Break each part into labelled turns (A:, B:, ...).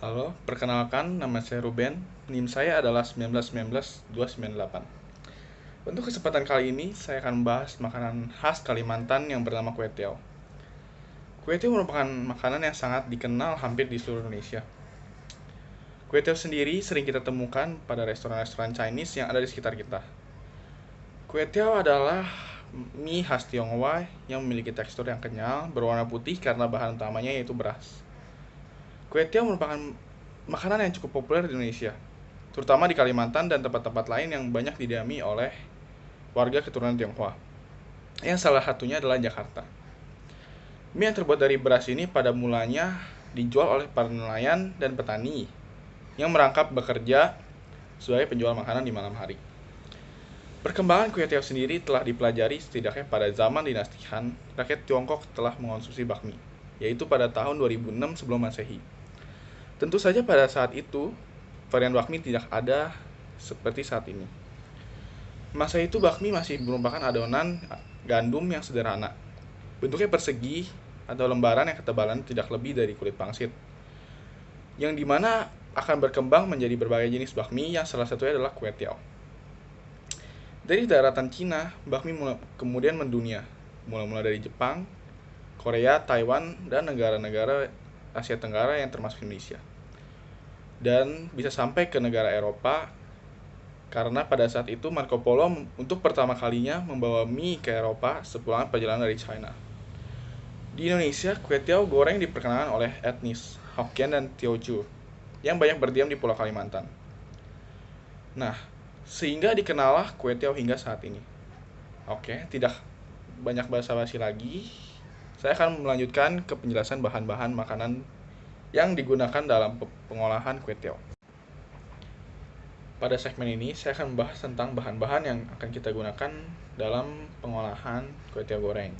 A: Halo, perkenalkan nama saya Ruben. NIM saya adalah 1919298. Untuk kesempatan kali ini, saya akan membahas makanan khas Kalimantan yang bernama kue tiaw. Kue tiaw merupakan makanan yang sangat dikenal hampir di seluruh Indonesia. Kue tiaw sendiri sering kita temukan pada restoran-restoran Chinese yang ada di sekitar kita. Kue tiaw adalah mie khas Tionghoa yang memiliki tekstur yang kenyal, berwarna putih karena bahan utamanya yaitu beras. Kue tiaw merupakan makanan yang cukup populer di Indonesia, terutama di Kalimantan dan tempat-tempat lain yang banyak didiami oleh warga keturunan Tionghoa, yang salah satunya adalah Jakarta. Mie yang terbuat dari beras ini pada mulanya dijual oleh para nelayan dan petani yang merangkap bekerja sebagai penjual makanan di malam hari. Perkembangan kue tiaw sendiri telah dipelajari setidaknya pada zaman dinasti Han, rakyat Tiongkok telah mengonsumsi bakmi, yaitu pada tahun 2006 sebelum Masehi. Tentu saja pada saat itu, varian bakmi tidak ada seperti saat ini. Masa itu bakmi masih merupakan adonan gandum yang sederhana. Bentuknya persegi atau lembaran yang ketebalan tidak lebih dari kulit pangsit. Yang dimana akan berkembang menjadi berbagai jenis bakmi yang salah satunya adalah kue tiaw. Dari daratan Cina, bakmi kemudian mendunia, mulai dari Jepang, Korea, Taiwan, dan negara-negara Asia Tenggara yang termasuk Indonesia. Dan bisa sampai ke negara Eropa karena pada saat itu Marco Polo untuk pertama kalinya membawa mie ke Eropa sepulang perjalanan dari China. Di Indonesia, kue tiaw goreng diperkenalkan oleh etnis Hokkien dan Teochew yang banyak berdiam di Pulau Kalimantan. Nah, sehingga dikenallah kue tiaw hingga saat ini. Oke, tidak banyak basa-basi lagi. Saya akan melanjutkan ke penjelasan bahan-bahan makanan yang digunakan dalam pengolahan kue tiaw. Pada segmen ini, saya akan membahas tentang bahan-bahan yang akan kita gunakan dalam pengolahan kue tiaw goreng.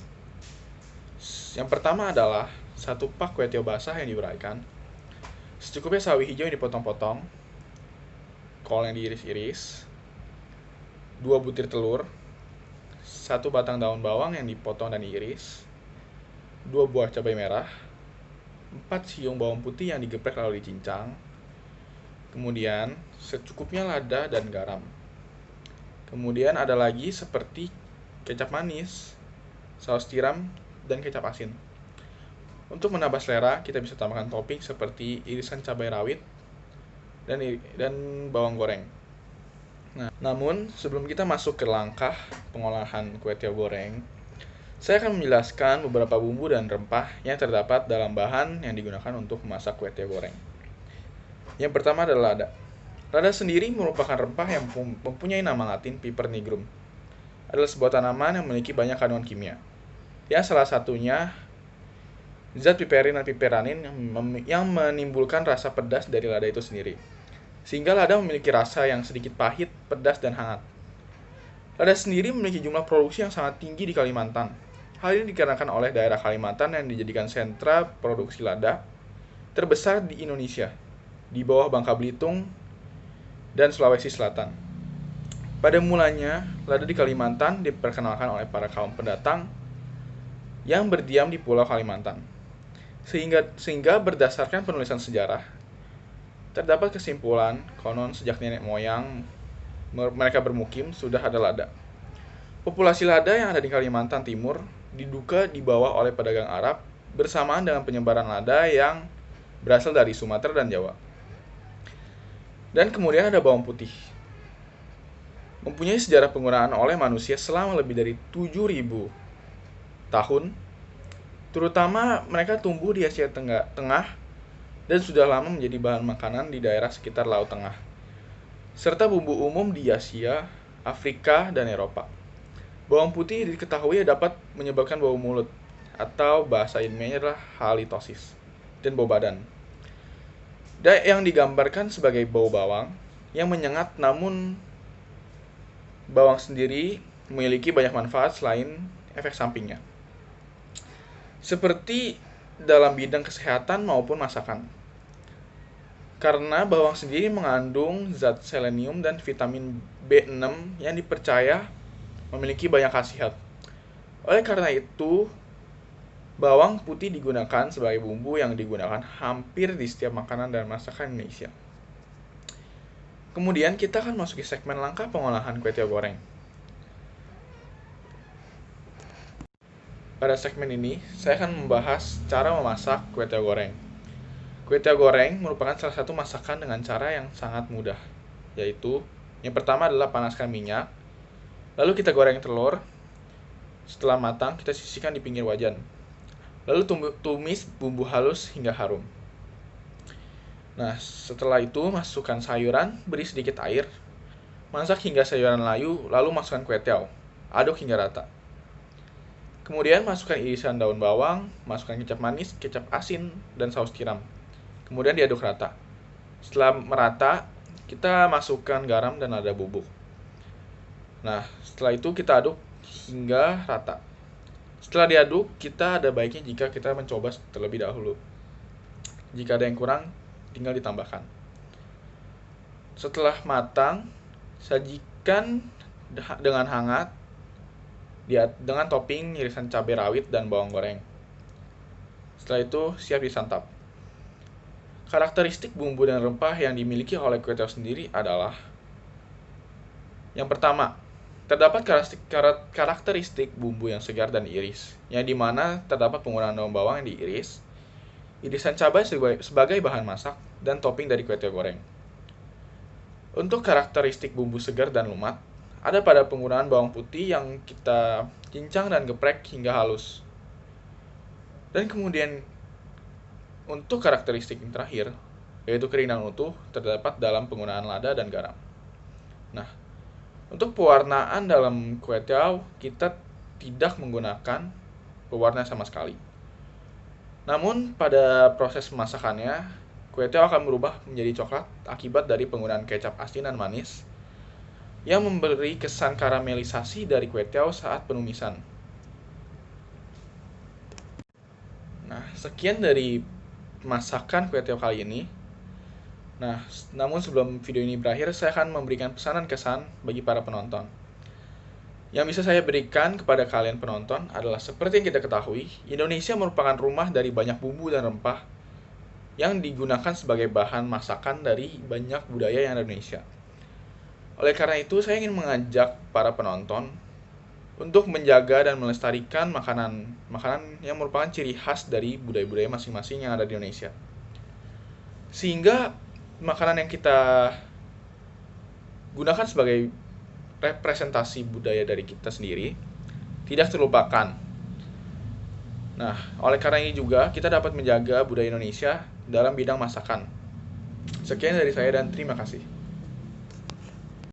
A: Yang pertama adalah 1 pak kue tiaw basah yang diuraikan, secukupnya sawi hijau yang dipotong-potong, kol yang diiris-iris, 2 butir telur, 1 batang daun bawang yang dipotong dan diiris, 2 buah cabai merah, 4 siung bawang putih yang digeprek lalu dicincang, kemudian secukupnya lada dan garam. Kemudian ada lagi seperti kecap manis, saus tiram, dan kecap asin. Untuk menambah selera, kita bisa tambahkan topping seperti irisan cabai rawit dan bawang goreng. Nah, namun sebelum kita masuk ke langkah pengolahan kue tiaw goreng, saya akan menjelaskan beberapa bumbu dan rempah yang terdapat dalam bahan yang digunakan untuk memasak kue tiaw goreng. Yang pertama adalah lada. Lada sendiri merupakan rempah yang mempunyai nama latin Piper nigrum. Adalah sebuah tanaman yang memiliki banyak kandungan kimia. Yang salah satunya zat piperin dan piperanin yang menimbulkan rasa pedas dari lada itu sendiri. Sehingga lada memiliki rasa yang sedikit pahit, pedas, dan hangat. Lada sendiri memiliki jumlah produksi yang sangat tinggi di Kalimantan. Hal ini dikarenakan oleh daerah Kalimantan yang dijadikan sentra produksi lada terbesar di Indonesia, di bawah Bangka Belitung dan Sulawesi Selatan. Pada mulanya, lada di Kalimantan diperkenalkan oleh para kaum pendatang yang berdiam di Pulau Kalimantan. Sehingga berdasarkan penulisan sejarah, terdapat kesimpulan konon sejak nenek moyang mereka bermukim sudah ada lada. Populasi lada yang ada di Kalimantan Timur diduga dibawa oleh pedagang Arab bersamaan dengan penyebaran lada yang berasal dari Sumatera dan Jawa. Dan kemudian ada bawang putih. Mempunyai sejarah penggunaan oleh manusia selama lebih dari 7.000 tahun, terutama mereka tumbuh di Asia Tengah dan sudah lama menjadi bahan makanan di daerah sekitar Laut Tengah, serta bumbu umum di Asia, Afrika, dan Eropa. Bawang putih diketahui dapat menyebabkan bau mulut, atau bahasa ilmiahnya adalah halitosis, dan bau badan. Dan yang digambarkan sebagai bau bawang yang menyengat, namun bawang sendiri memiliki banyak manfaat selain efek sampingnya, seperti dalam bidang kesehatan maupun masakan. Karena bawang sendiri mengandung zat selenium dan vitamin B6 yang dipercaya memiliki banyak khasiat. Oleh karena itu, Bawang putih digunakan sebagai bumbu yang digunakan hampir di setiap makanan dan masakan Indonesia. Kemudian kita akan masuki segmen langkah pengolahan kue tiaw goreng. Pada segmen ini, saya akan membahas cara memasak kue tiaw goreng. Kue tiaw goreng merupakan salah satu masakan dengan cara yang sangat mudah, yaitu yang pertama adalah panaskan minyak, lalu kita goreng telur. Setelah matang, kita sisihkan di pinggir wajan. Lalu tumis bumbu halus hingga harum. Nah, setelah itu masukkan sayuran, beri sedikit air, masak hingga sayuran layu, lalu masukkan kue tiaw. Aduk hingga rata. Kemudian masukkan irisan daun bawang, masukkan kecap manis, kecap asin, dan saus tiram. Kemudian diaduk rata. Setelah merata, kita masukkan garam dan lada bubuk. Nah, setelah itu kita aduk hingga rata. Setelah diaduk, kita ada baiknya jika kita mencoba terlebih dahulu. Jika ada yang kurang, tinggal ditambahkan. Setelah matang, sajikan dengan hangat dengan topping irisan cabai rawit dan bawang goreng. Setelah itu, siap disantap. Karakteristik bumbu dan rempah yang dimiliki oleh kue tiaw sendiri adalah: yang pertama, terdapat karakteristik bumbu yang segar dan iris, yang dimana terdapat penggunaan daun bawang yang diiris, irisan cabai sebagai bahan masak, dan topping dari kue tiaw goreng. Untuk karakteristik bumbu segar dan lumat, ada pada penggunaan bawang putih yang kita cincang dan geprek hingga halus. Dan kemudian untuk karakteristik yang terakhir, yaitu kering dan utuh, terdapat dalam penggunaan lada dan garam. Nah, untuk pewarnaan dalam kue tiaw, kita tidak menggunakan pewarna sama sekali. Namun, pada proses pemasakannya, kue tiaw akan berubah menjadi coklat akibat dari penggunaan kecap asin dan manis yang memberi kesan karamelisasi dari kue tiaw saat penumisan. Nah, sekian dari masakan kue tiaw kali ini. Nah, namun sebelum video ini berakhir, saya akan memberikan pesanan kesan bagi para penonton. Yang bisa saya berikan kepada kalian penonton adalah seperti yang kita ketahui, Indonesia merupakan rumah dari banyak bumbu dan rempah yang digunakan sebagai bahan masakan dari banyak budaya yang ada di Indonesia. Oleh karena itu, saya ingin mengajak para penonton untuk menjaga dan melestarikan makanan yang merupakan ciri khas dari budaya-budaya masing-masing yang ada di Indonesia. Sehingga makanan yang kita gunakan sebagai representasi budaya dari kita sendiri tidak terlupakan. Nah, oleh karena ini juga kita dapat menjaga budaya Indonesia dalam bidang masakan. Sekian dari saya dan terima kasih.